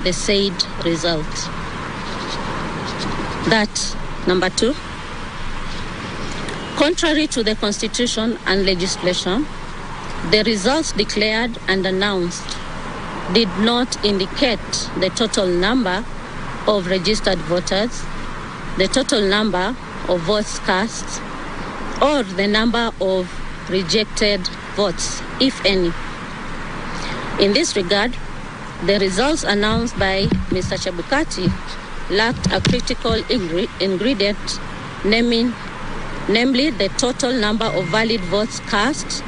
the said results. That, number 2, contrary to the Constitution and legislation, the results declared and announced did not indicate the total number of registered voters, the total number of votes cast, or the number of rejected votes, if any. In this regard, the results announced by Mr. Chebukati lacked a critical ingredient, namely the total number of valid votes cast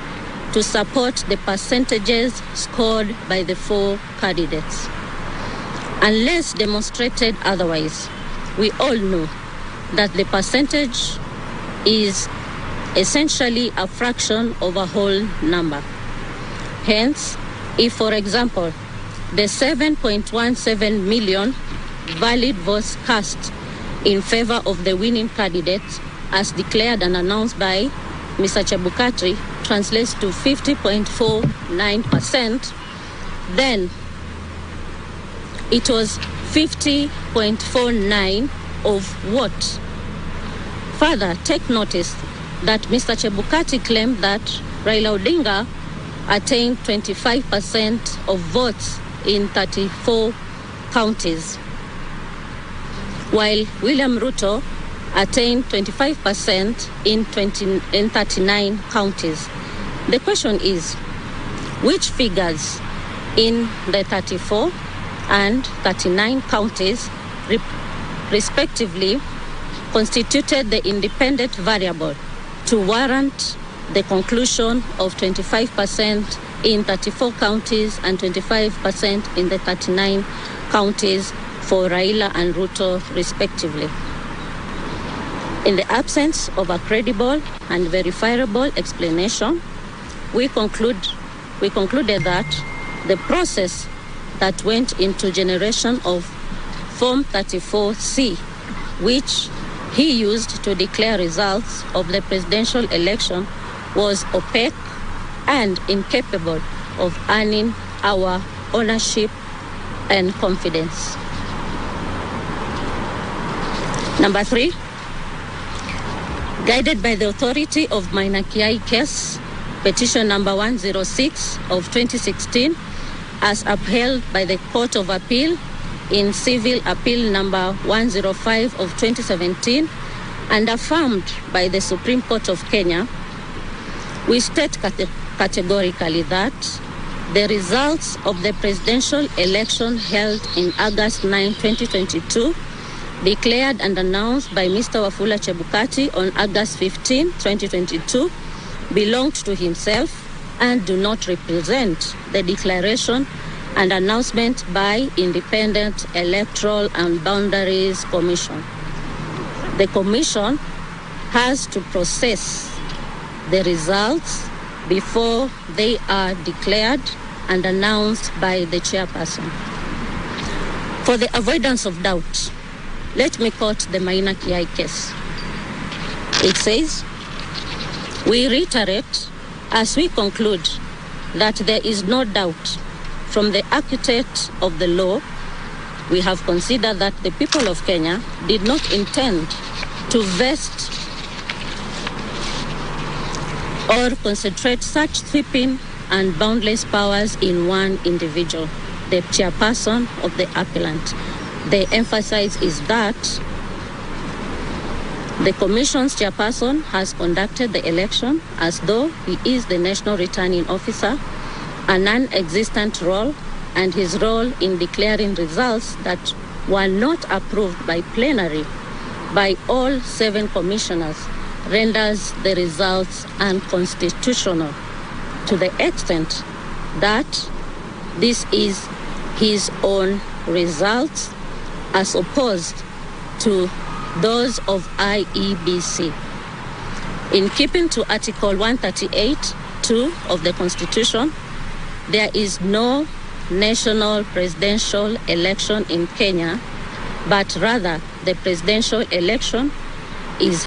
to support the percentages scored by the 4 candidates. Unless demonstrated otherwise, we all know that the percentage is essentially a fraction of a whole number. Hence, if, for example, the 7.17 million valid votes cast in favor of the winning candidate, as declared and announced by Mr. Chebukati, translates to 50.49%, then it was 50.49 of what? Further, take notice that Mr. Chebukati claimed that Raila Odinga attained 25% of votes in 34 counties, while William Ruto attained 25% in 39 counties. The question is, which figures in the 34 and 39 counties respectively constituted the independent variable to warrant the conclusion of 25% in 34 counties and 25% in the 39 counties for Raila and Ruto respectively? In the absence of a credible and verifiable explanation, we concluded that the process that went into generation of Form 34C, which he used to declare results of the presidential election, was opaque and incapable of earning our ownership and confidence. Number 3, guided by the authority of Maina Kiai case, petition number 106 of 2016, as upheld by the Court of Appeal in Civil Appeal number 105 of 2017 and affirmed by the Supreme Court of Kenya, we state categorically that the results of the presidential election held in August 9, 2022, declared and announced by Mr. Wafula Chebukati on August 15, 2022, belonged to himself and do not represent the declaration and announcement by Independent Electoral and Boundaries Commission. The Commission has to process the results before they are declared and announced by the chairperson. For the avoidance of doubt, let me quote the Maina Kiai case. It says, "We reiterate as we conclude that there is no doubt from the acuity of the law, we have considered that the people of Kenya did not intend to vest or concentrate such sweeping and boundless powers in one individual, the chairperson of the appellant. The emphasis is that the Commission's chairperson has conducted the election as though he is the National Returning Officer, a non-existent role, and his role in declaring results that were not approved by plenary by all 7 commissioners renders the results unconstitutional to the extent that this is his own results as opposed to those of Iebc. In keeping to Article 138(2) of the Constitution, there is no national presidential election in Kenya, but rather the presidential election is